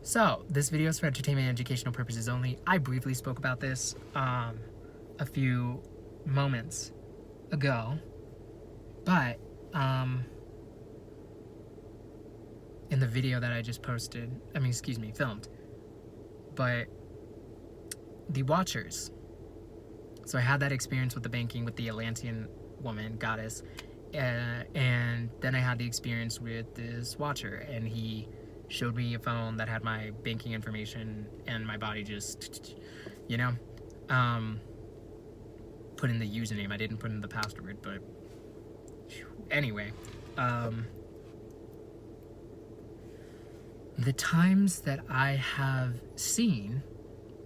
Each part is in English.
So, this video is for entertainment and educational purposes only. I briefly spoke about this a few moments ago, but in the video that I just filmed. But the Watchers. So I had that experience with the banking with the Atlantean woman, goddess, and then I had the experience with this Watcher, and he showed me a phone that had my banking information, and my body just, put in the username. I didn't put in the password, but anyway, the times that I have seen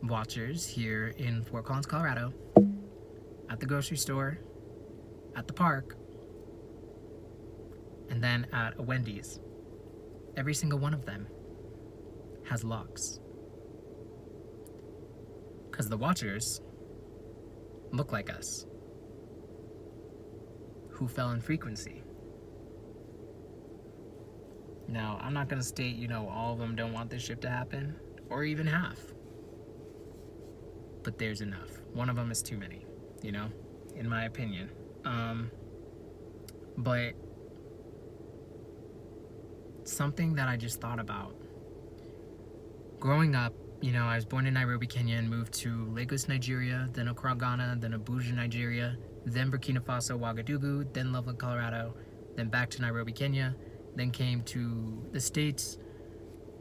Watchers here in Fort Collins, Colorado, at the grocery store, at the park, and then at a Wendy's, every single one of them has locks. Because the Watchers look like us, who fell in frequency. Now, I'm not gonna state, all of them don't want this shit to happen, or even half. But there's enough. One of them is too many, in my opinion. But something that I just thought about. Growing up, I was born in Nairobi, Kenya, and moved to Lagos, Nigeria, then Accra, Ghana, then Abuja, Nigeria, then Burkina Faso, Ouagadougou, then Loveland, Colorado, then back to Nairobi, Kenya, then came to the States,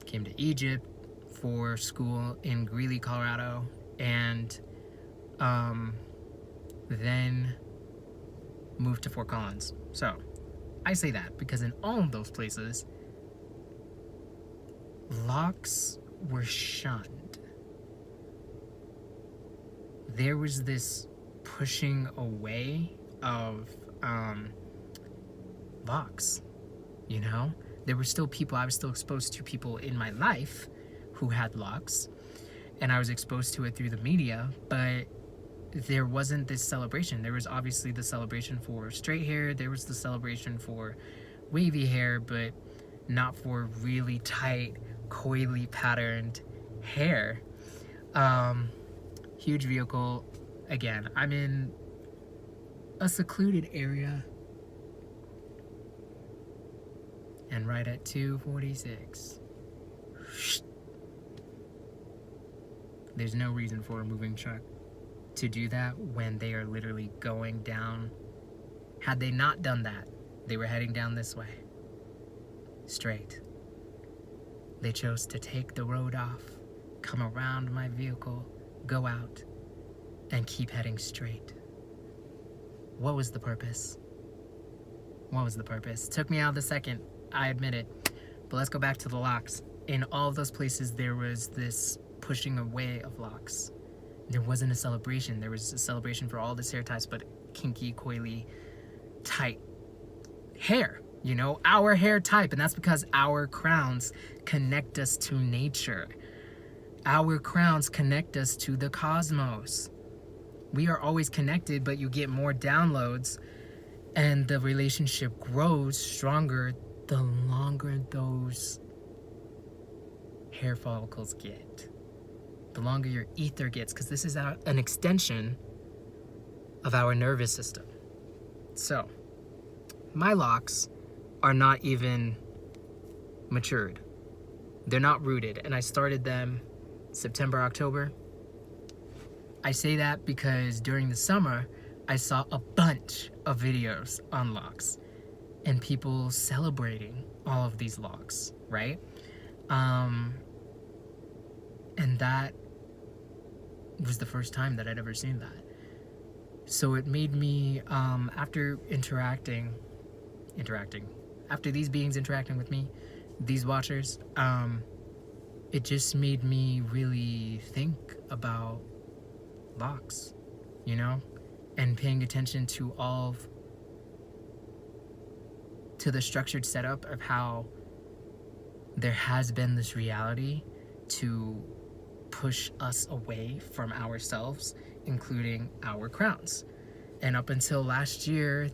came to Egypt for school in Greeley, Colorado, and then moved to Fort Collins. So, I say that because in all of those places, Locs were shunned. There was this pushing away of Locs, There were still people, I was still exposed to people in my life who had Locs, and I was exposed to it through the media, but there wasn't this celebration. There was obviously the celebration for straight hair, there was the celebration for wavy hair, but not for really tight, coily patterned hair. Huge vehicle. Again, I'm in a secluded area, and right at 246. There's no reason for a moving truck to do that when they are literally going down. Had they not done that, they were heading down this way, straight. They chose to take the road off, come around my vehicle, go out, and keep heading straight. What was the purpose? What was the purpose? Took me out of the second, I admit it. But let's go back to the Locs. In all of those places, there was this pushing away of Locs. There wasn't a celebration. There was a celebration for all the hair types, but kinky, coily, tight hair. Our hair type. And that's because our crowns connect us to nature. Our crowns connect us to the cosmos. We are always connected, but you get more downloads, and the relationship grows stronger the longer those hair follicles get. The longer your ether gets, because this is an extension of our nervous system. So, my locks are not even matured. They're not rooted, and I started them September, October. I say that because during the summer, I saw a bunch of videos on Locs and people celebrating all of these Locs, right? And that was the first time that I'd ever seen that. So it made me, after after these beings interacting with me, these Watchers, it just made me really think about Locs, and paying attention to to the structured setup of how there has been this reality to push us away from ourselves, including our crowns. And up until last year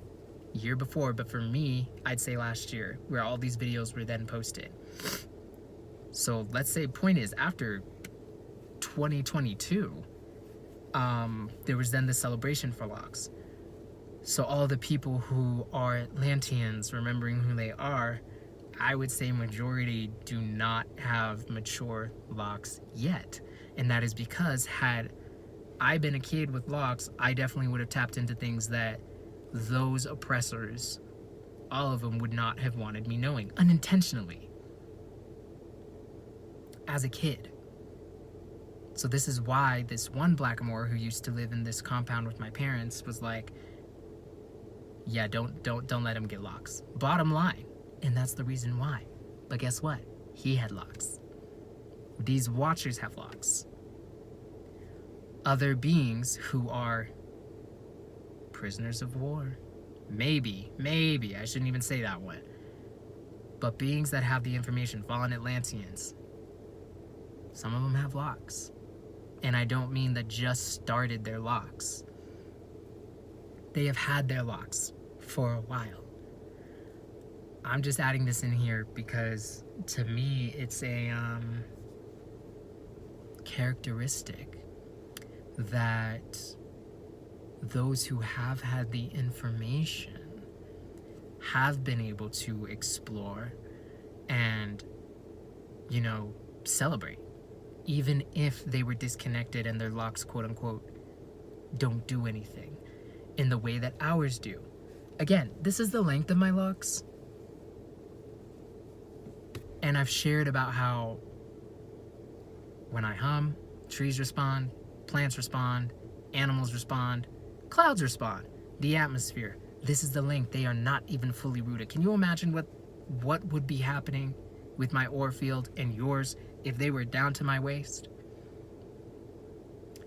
before, but for me, I'd say last year, where all these videos were then posted. So let's say, point is, after 2022, there was then the celebration for Locs. So all the people who are Atlanteans, remembering who they are, I would say majority do not have mature Locs yet. And that is because had I been a kid with Locs, I definitely would have tapped into things that those oppressors, all of them, would not have wanted me knowing, unintentionally, as a kid. So this is why this one blackamoor who used to live in this compound with my parents was like, yeah, don't let him get Locs. Bottom line. And that's the reason why. But guess what? He had Locs. These watchers have Locs. Other beings who are prisoners of war. Maybe, I shouldn't even say that one. But beings that have the information, fallen Atlanteans, some of them have Locs. And I don't mean that just started their Locs. They have had their Locs for a while. I'm just adding this in here because to me it's a characteristic that those who have had the information have been able to explore and, celebrate, even if they were disconnected and their Locs, quote unquote, don't do anything in the way that ours do. Again, this is the length of my Locs. And I've shared about how when I hum, trees respond, plants respond, animals respond, clouds respond, the atmosphere. This is the length. They are not even fully rooted. Can you imagine what would be happening with my ore field and yours if they were down to my waist?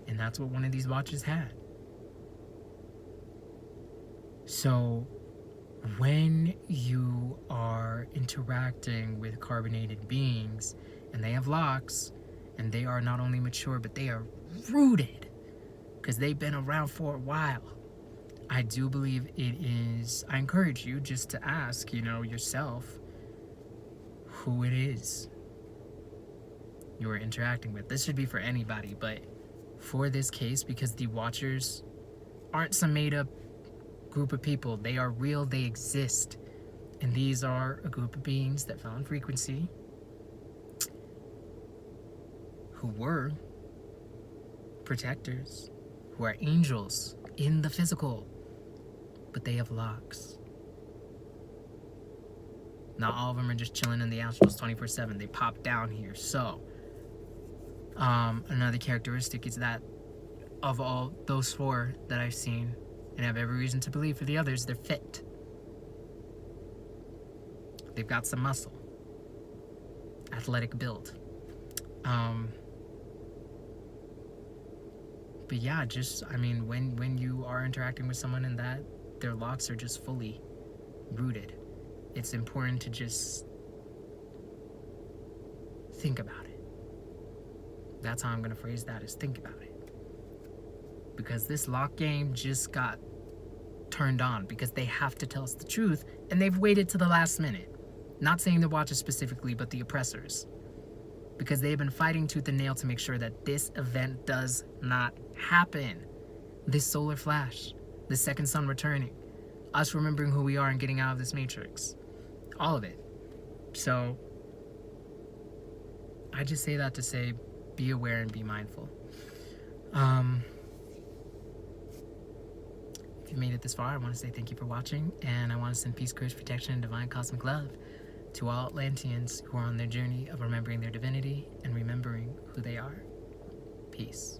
And that's what one of these watches had. So when you are interacting with carbonated beings and they have Locs and they are not only mature but they are rooted because they've been around for a while, I do believe it is, I encourage you just to ask, yourself who it is you are interacting with. This should be for anybody, but for this case, because the watchers aren't some made up group of people, they are real, they exist, and these are a group of beings that found frequency who were protectors, who are angels in the physical, but they have Locs. Not all of them are just chilling in the astrals 24/7. They pop down here. So another characteristic is that of all those four that I've seen, and I have every reason to believe for the others, they're fit. They've got some muscle, athletic build. But yeah, when you are interacting with someone and that their Locs are just fully rooted, it's important to just think about it. That's how I'm gonna phrase that, is think about it. Because this Loc game just got turned on because they have to tell us the truth, and they've waited to the last minute. Not saying the Watchers specifically, but the oppressors. Because they've been fighting tooth and nail to make sure that this event does not happen. This solar flash, the second sun returning, us remembering who we are and getting out of this matrix. All of it. So, I just say that to say, be aware and be mindful. If you made it this far, I want to say thank you for watching, and I want to send peace, courage, protection, and divine cosmic love to all Atlanteans who are on their journey of remembering their divinity and remembering who they are. Peace.